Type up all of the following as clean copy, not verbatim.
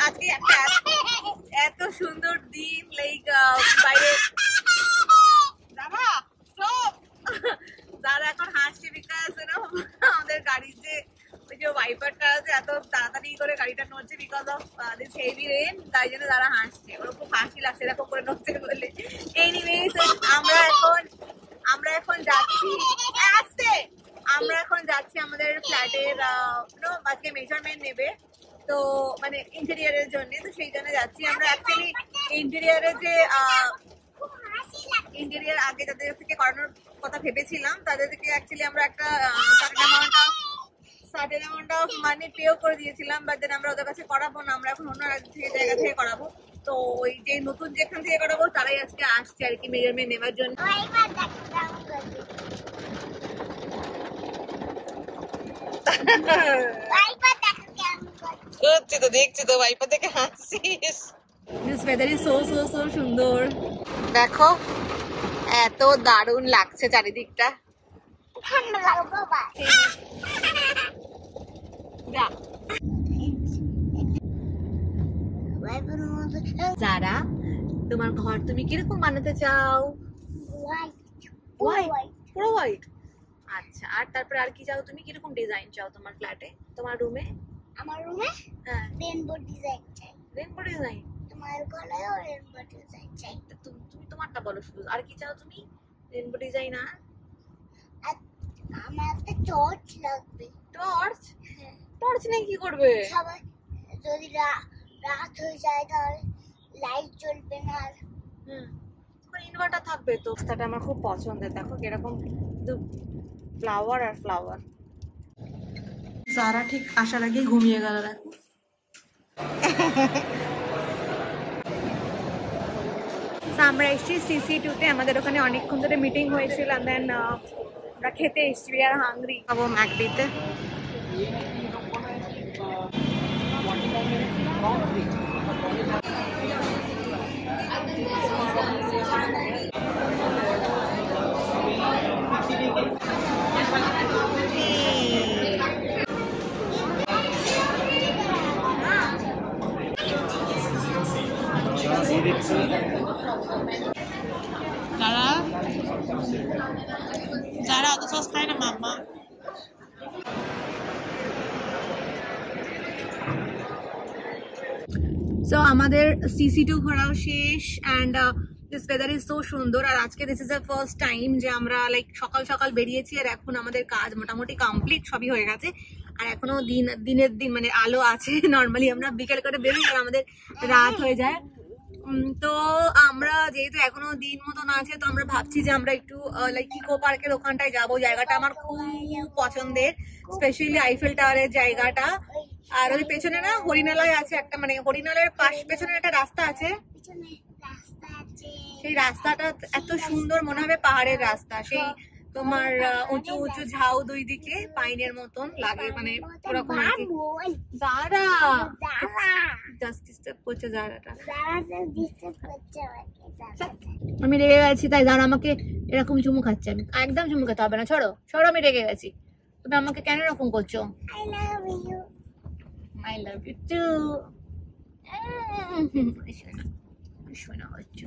আজকে একটা এত সুন্দর দিন, লাইক বাইরে যারা এখন হাসছে বিকজ আমাদের গাড়ির যে ওই যে ওয়াইপারটা আছে এত তাড়াতাড়ি করে গাড়িটা নড়ছে because of this heavy rain, তাই জন্য তারা হাসছে। ওরা খুব হাসি লাগছে এরকম করে নড়ছে বলে। এনিওয়েজ আমরা এখন যাচ্ছি আমাদের ফ্ল্যাটের আজকে মেজারমেন্ট নেবে, তো মানে ইন্টেরিয়ারের জন্য, তো সেই জন্য যাচ্ছি আমরা। অ্যাকচুয়ালি ইন্টেরিয়ারে যে ইন্টেরিয়ার আগে যাদের থেকে করানোর কথা ভেবেছিলাম তাদের থেকে অ্যাকচুয়ালি আমরা একটা সার্টেন অ্যামাউন্ট অফ মানি পেও করে দিয়েছিলাম, বাট দেন আমরা ওদের কাছে করাবো না, আমরা এখন অন্য জায়গা থেকে করাবো। তো ওই যে নতুন যেখান থেকে করাবো তারাই আজকে আসছে আর কি মেজারমেন্ট নেওয়ার জন্য। তো দেখছি তো ওয়াইপার থেকে হাসছিস। This weather is so so so সুন্দর, দেখো এত দারুণ লাগছে চারিদিকটা। যারা তোমার ঘর তুমি কিরকম বানাতে চাও? পুরো হোয়াইট। আচ্ছা, আর তারপরে আর কি চাও তুমি? কিরকম ডিজাইন চাও তোমার ফ্ল্যাটে, তোমার রুমে? আমার রুমে হ্যাঁ রেইনবো ডিজাইন চাই। Rainbow design? তোমার গলায়ও রেইনবো ডিজাইন চাই। তুমি তোমারটা বলো শুধু, আর কি চাও তুমি? রেইনবো ডিজাইন আর আমার একটা টর্চ লাগবে। টর্চ? টর্চ নিয়ে কি করবে? সবাই যদি রাত হয়ে যায় তাহলে লাইট জ্বলবে না। আর ইনভার্টার থাকবে তো। রাস্তাটা আমার খুব পছন্দের, দেখো কিরকম ফ্লাওয়ার আর ফ্লাওয়ার। যারা ঠিক আসার আগে ঘুমিয়ে গেল, দেখো। আমরা এসেছি CC2-তে, আমাদের ওখানে অনেকক্ষণ ধরে মিটিং হয়েছিল, দেন আমরা খেতে এসেছি। আর হাংরি খাবো ম্যাকডিতে। যারা অত সস খায় না মাম্মা। সো আমাদের CC2 ঘোরাও শেষ, and this weather is so সুন্দর। আর আজকে this is the first time যে আমরা লাইক সকাল সকাল বেরিয়েছি, আর এখন আমাদের কাজ মোটামুটি কমপ্লিট, সবই হয়ে গেছে। আর এখনো দিনের দিন মানে আলো আছে। নর্মালি আমরা বিকেল করে বেরোই আর আমাদের রাত হয়ে যায়। তো আমরা যেহেতু এখনো দিন মতন আছে, তো আমরা ভাবছি যে আমরা একটু লাইক ইকো পার্কের ওখানটায় যাবো। জায়গাটা আমার খুব পছন্দের, স্পেশালি আইফেল টাওয়ারের জায়গাটা। আর ওই পেছনে না হরিণালয় আছে একটা, মানে হরিণালয়ের পেছনে একটা রাস্তা আছে, সেই রাস্তাটা এত সুন্দর, মনে হবে পাহাড়ের রাস্তা। সেই তোমার উঁচু উঁচু ঝাউ দুই দিকে পাইনের মতন লাগে, মানে ওরকম আর কি। যারা জাস্ট ডিস্টার্ব করছে, যারাটা আমি রেগে গেছি, তাই যারা আমাকে এরকম চুমু খাচ্ছে। আমি একদম চুমু খেতে হবে না, ছড়ো ছড়ো, আমি রেগে গেছি। তুমি আমাকে কেন এরকম করছো? I love you too. শোনা হচ্ছে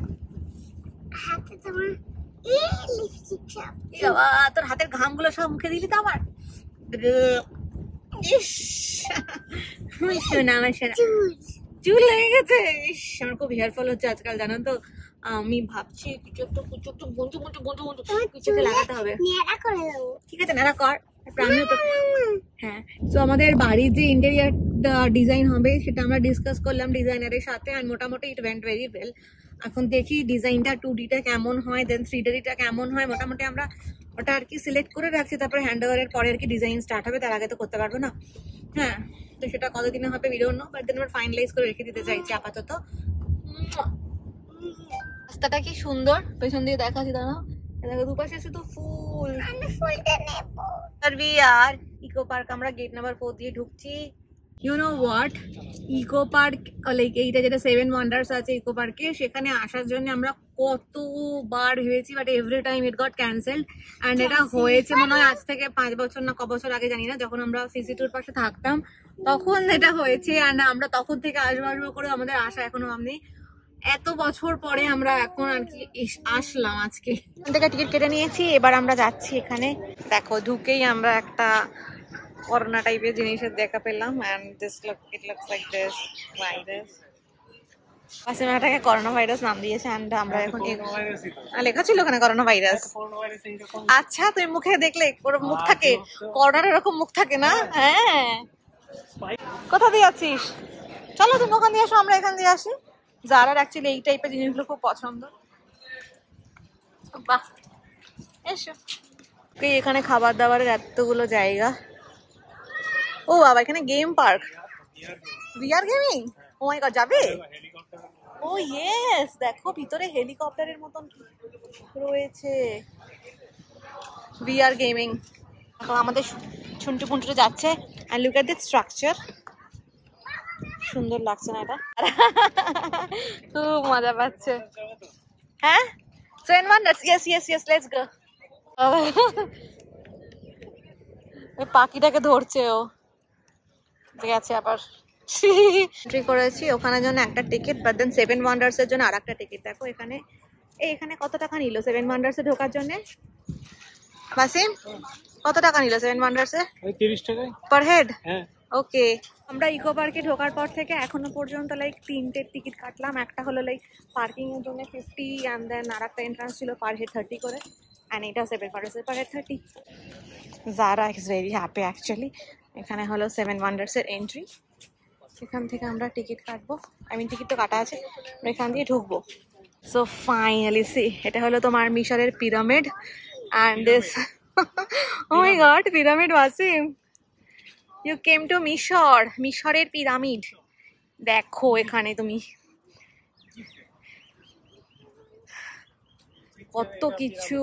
তোর হাতের ঘামগুলো সব মুখে দিলি তো আমার। শোনা আমার শোনা, চুল লেগে গেছে। আমার খুব হেয়ার ফল হচ্ছে আজকাল, জানো তো। আমি ভাবছি কিছু একটু বন্ধু কিছুতে লাগাতে হবে। ঠিক আছে, নাড়া কর। আমিও তো হ্যাঁ। তো আমাদের বাড়ির যে ইন্টেরিয়ার ডিজাইন হবে সেটা আমরা ডিসকাস করলাম ডিজাইনারের সাথে, আর মোটামুটি ইট ওয়েন্ট ভেরি ওয়েল। এখন দেখি ডিজাইনটা 2Dটা কেমন হয়, দেন 3Dটা কেমন হয়। মোটামুটি আমরা ওটা আর কি সিলেক্ট করে রাখছি, তারপরে হ্যান্ড ওভারের পরে আর কি ডিজাইন স্টার্ট হবে, তার আগে তো করতে পারবো না। হ্যাঁ, তো সেটা কতদিনে হবে we don't know, but then আমরা ফাইনালাইজ করে রেখে দিতে চাইছি আপাতত। রাস্তাটা কি সুন্দর, পেছন দিয়ে দেখাচ্ছি, দাঁড়াও। দেখো দুপাশে শুধু ফুল। আমি ফুলটা নেব। আর ইকো পার্ক আমরা গেট নাম্বার 4 দিয়ে ঢুকছি। You know what, eco park like এইটা যেটা সেভেন ওয়ান্ডার্স আছে ইকো পার্কে, সেখানে আসার জন্য আমরা কতবার ভেবেছি, but every time it got cancelled. And এটা হয়েছে মনে হয় আজ থেকে 5 বছর না ক বছর আগে জানি না, যখন আমরা সিসি2-র পাশে থাকতাম তখন এটা হয়েছে। অ্যান্ড আমরা তখন থেকে আসবো আসবো করে আমাদের আশা এখনো আমি এত বছর পরে আমরা এখন আর কি আসলাম আজকে। এখান থেকে টিকিট কেটে নিয়েছি, এবার আমরা যাচ্ছি। এখানে দেখো ঢুকেই আমরা একটা করোনা টাইপের জিনিসের দেখা পেলাম। And this it looks like this virus, সিনেমাটাকে করোনা ভাইরাস নাম দিয়েছে। এন্ড আমরা এখন লেখা ছিল ওখানে করোনা ভাইরাস। আচ্ছা তুমি মুখে দেখলে ওর মুখ থাকে, করোনার এরকম মুখ থাকে না? হ্যাঁ। কোথা দিয়ে যাচ্ছিস? চলো তুমি ওখান দিয়ে আসো, আমরা এখান দিয়ে আসি। যারার অ্যাকচুয়ালি এই টাইপের জিনিসগুলো খুব পছন্দ। বাহ, এসো। এখানে খাবার দাবারের এতগুলো জায়গা। ও বাবা, এখানে game park, VR gaming. Oh my god, যাবে? ও ইয়েস, দেখো ভিতরে হেলিকপ্টারের মতন রয়েছে। VR gaming. আমাদের ছুন্টু পুন্টুটা যাচ্ছে। And look at this structure, সুন্দর লাগছে না এটা? খুব মজা পাচ্ছে। হ্যাঁ, seven wonders, yes yes yes, let's go. পাখিটাকে ধরছে ও, ঠিক আছে। আবার এন্ট্রি করেছি, ওখানের জন্য একটা ticket, but then seven wonders এর জন্য আরেকটা টিকিট। দেখো এখানে, এখানে কত টাকা নিল সেভেন ওয়ান্ডার্স এ ঢোকার জন্য? বাসিম, কত টাকা নিল সেভেন ওয়ান্ডার্স এ? 30 টাকা পার হেড। হ্যাঁ, ওকে। আমরা ইকো পার্কে ঢোকার পর থেকে এখনো পর্যন্ত লাইক 3টে টিকিট কাটলাম। একটা হলো লাইক পার্কিং এর জন্য 50, এন্ড দেন আরেকটা এন্ট্রান্স ছিল পার হেড 30 করে। এন্ড এটা সেভেন ওয়ান্ডার্স এর per head 30। Zara is very happy actually. এখানে হলো সেভেন ওয়ান্ডার্স এর এন্ট্রি। এখান থেকে আমরা টিকিট কাটবো, আই মিন টিকিট তো কাটা আছে, আমরা এখান দিয়ে ঢুকবো। সো ফাইনালি সি, এটা হলো তোমার মিশরের pyramid. And this, oh my god, pyramid Wasim, you came to মিশর, মিশরের পিরামিড। দেখো এখানে তুমি কত কিছু।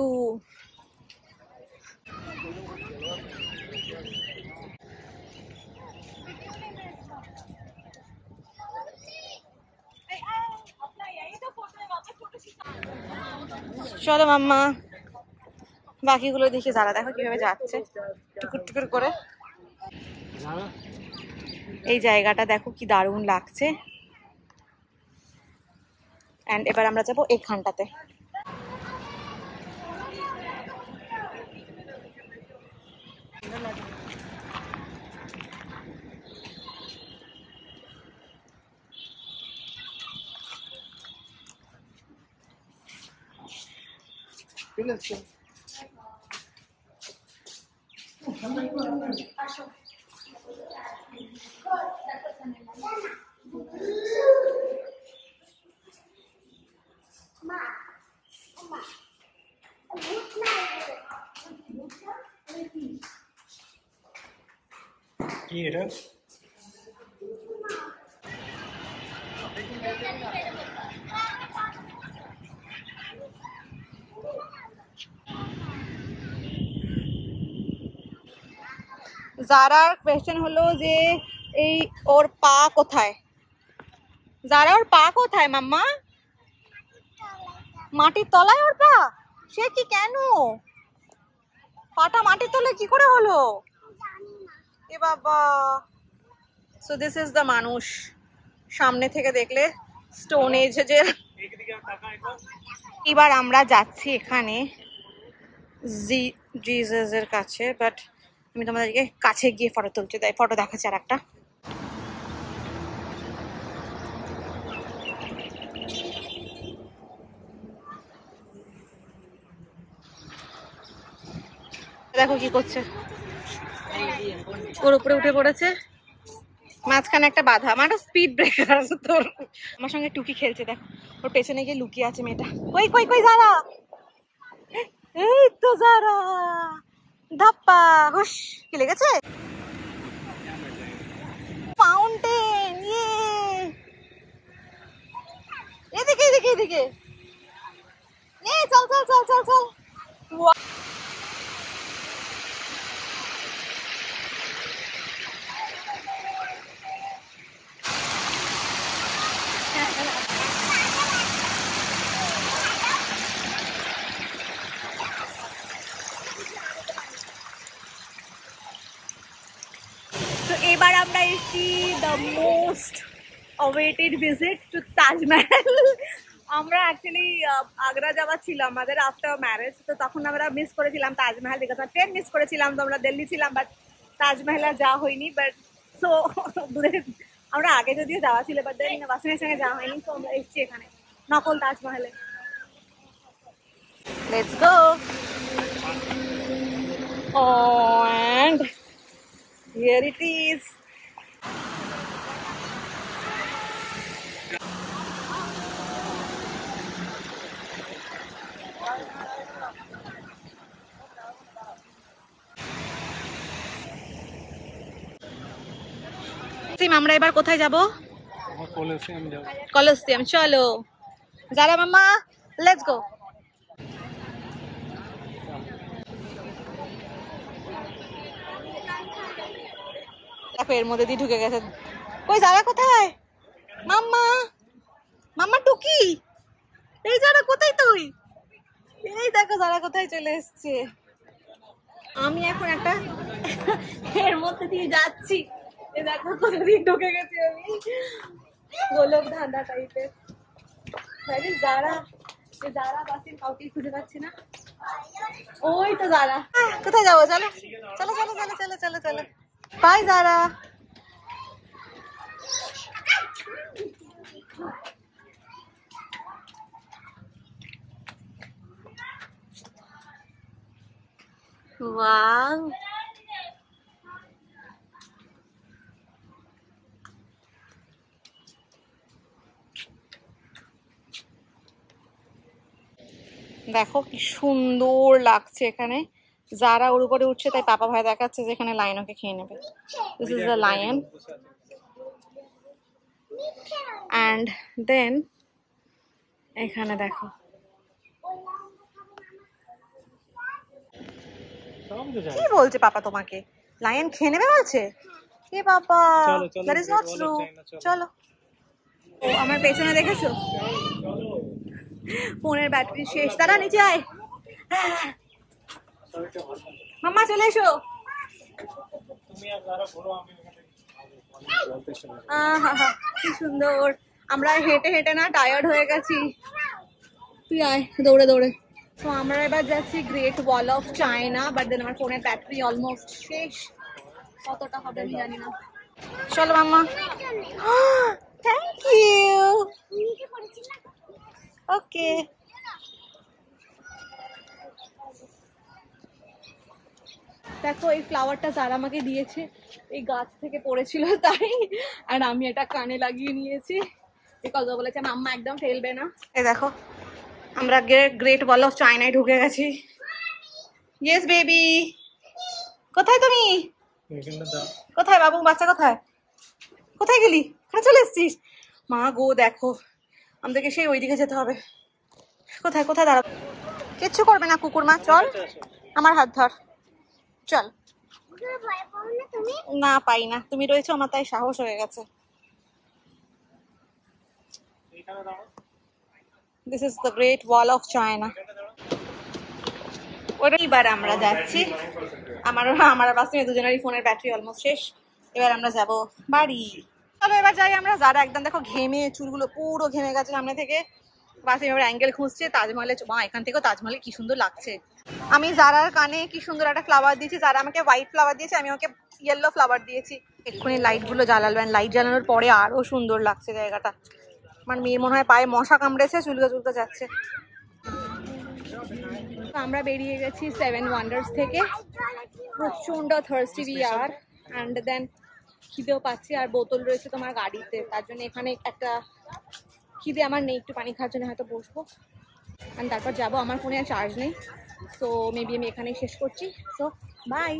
চলো মাম্মা, বাকিগুলো দেখি। যারা দেখো কিভাবে যাচ্ছে টুকুর টুকুর করে। এই জায়গাটা দেখো কি দারুণ লাগছে। এন্ড এবার আমরা যাবো এইখানটাতে। কি এটা? জারার কোয়েশ্চেন হলো যে এই ওর পা কোথায়? জারা, ওর পা কোথায় মাম্মা? মাটির তলায় ওর পা? সে কি, কেন পাটা মাটির তলায় কি করে হলো? এ বাবা। সো দিস ইজ দ্য মানুষ। সামনে থেকে দেখলে স্টোন এজ যে। এবার আমরা যাচ্ছি এখানে জিজাস এর কাছে, বাট আমি তোমাদেরকে কাছে গিয়ে ফটো তুলতে, তাই ফটো দেখাচ্ছি আর একটা। দেখো কি করছে, ওর উপরে উঠে পড়েছে, মাঝখানে একটা বাধা। আমার স্পিড ব্রেকার আছে তোর। আমার সঙ্গে টুকি খেলছে, দেখো ওর পেছনে গিয়ে লুকিয়ে আছে মেয়েটা। কই কই কই জারা, এই তো জারা, ধাপ্পা, হুশ। কি লেগেছে? ফাউন্টেন, ইয়ে, এদিকে এদিকে এদিকে, চল চল চল চল চল। আমরা এসেছি the most awaited visit to Taj Mahal. আমরা অ্যাকচুয়ালি আগ্রা যাওয়া ছিল আমাদের আফটার ম্যারেজ, তো তখন আমরা মিস করেছিলাম তাজমহল, বিকজ ট্রেন মিস করেছিলাম, তো আমরা দিল্লি ছিলাম, বাট তাজমহল আর যাওয়া হয়নি। বাট সো আমরা আগে যদিও যাওয়া ছিল, বাট দেন ওয়াসিমের সঙ্গে যাওয়া হয়নি, তো আমরা এসেছি এখানে নকল তাজমহলে। Let's go. And here it is. আমরা এবার কোথায় যাব? কলসিয়াম। চলো যারা মাম্মা, লেটস গো। এর মধ্যে দিয়ে ঢুকে গেছে। কই যারা কোথায়? মাম্মা, মাম্মা টুকি, এই যারা কোথায় তুই? এই দেখো যারা কোথায় চলে এসছে। আমি এখন একটা এর মধ্যে দিয়ে যাচ্ছি, এই দেখো কোথা দিয়ে ঢুকে গেছি আমি, গোলক ধাঁধা টাইপের। যারা যারা বাসির কাউকে খুঁজে পাচ্ছি না। ওই তো যারা। কোথায় যাবো? চলো চলো চলো চলো চলো চলো চলো। বাই যারা। ওয়াও, দেখো কি সুন্দর লাগছে এখানে। যারা ওর উপরে উঠছে, তাই পাপা ভাই দেখাচ্ছে যে এখানে লায়ন ওকে খেয়ে নেবে। This is the lion. And then এখানে দেখো, কি বলছে পাপা তোমাকে? লায়ন খেয়ে নেবে বলছে? এ বাবা, দ্যাট ইজ নট ট্রু। চলো। ও আমার পেছনে দেখেছো? ফোনের ব্যাটারি শেষ। তারা নিচে আয়। মাম্মা চলে এসো। কি সুন্দর। আমরা হেঁটে হেঁটে না টায়ার্ড হয়ে গেছি। তুই আয় দৌড়ে দৌড়ে। তো আমরা এবার যাচ্ছি great wall of China, but then আমার ফোনের ব্যাটারি অলমোস্ট শেষ। কতটা হবে আমি জানি না। চলো মাম্মা। Thank you. ওকে। দেখো এই ফ্লাওয়ারটা যারা আমাকে দিয়েছে, এই গাছ থেকে পড়েছিল তাই, আর আমি এটা কানে লাগিয়ে নিয়েছি, বিকজ ও বলেছে মাম্মা একদম ফেলবে না। এই দেখো আমরা গ্রেট ওয়াল অফ চায়নায় ঢুকে গেছি। Yes baby. কোথায় তুমি? কোথায় বাবু, বাচ্চা কোথায়? কোথায় গেলি? এখানে চলে এসছিস? মা গো দেখো, আমাদেরকে সেই ওইদিকে যেতে হবে। কোথায় কোথায় দাঁড়াবো? কিচ্ছু করবে না কুকুর মা, চল আমার হাত ধর, চল। না পাই না, তুমি রয়েছো আমার, তাই সাহস হয়ে গেছে। This is the Great Wall of China. এবার আমরা যাচ্ছি, আমার বাসে দুজনেরই ফোনের ব্যাটারি অলমোস্ট শেষ। এবার আমরা যাব বাড়ি। চলো এবার যাই আমরা। যারা একদম দেখো ঘেমে, চুলগুলো পুরো ঘেমে গেছে সামনে থেকে। বাসে এবার অ্যাঙ্গেল খুঁজছে তাজমহলে। মা এখান থেকেও তাজমহলে কি সুন্দর লাগছে। আমি যারার কানে কি সুন্দর একটা ফ্লাওয়ার দিয়েছি, যারা আমাকে হোয়াইট ফ্লাওয়ার দিয়েছে, আমি ওকে ইয়েলো ফ্লাওয়ার দিয়েছি। এক্ষুনি লাইটগুলো জ্বালাবেন, লাইট জ্বালানোর পরে আরো সুন্দর লাগছে জায়গাটা। আমার মেয়ের মনে হয় পায়ে মশা কামড়েছে, চুলকা চুলকা যাচ্ছে। আমরা বেরিয়ে গেছি 7 ওয়ান্ডার্স থেকে। প্রচন্ড thirsty we are, and then খিদেও পাচ্ছি, আর বোতল রয়েছে তোমার গাড়িতে, তার জন্য এখানে একটা খিদে আমার নেই, একটু পানি খাওয়ার জন্য হয়তো বসবো, অ্যান্ড তারপর যাবো। আমার ফোনে আর চার্জ নেই, সো মেবি আমি এখানেই শেষ করছি। So by.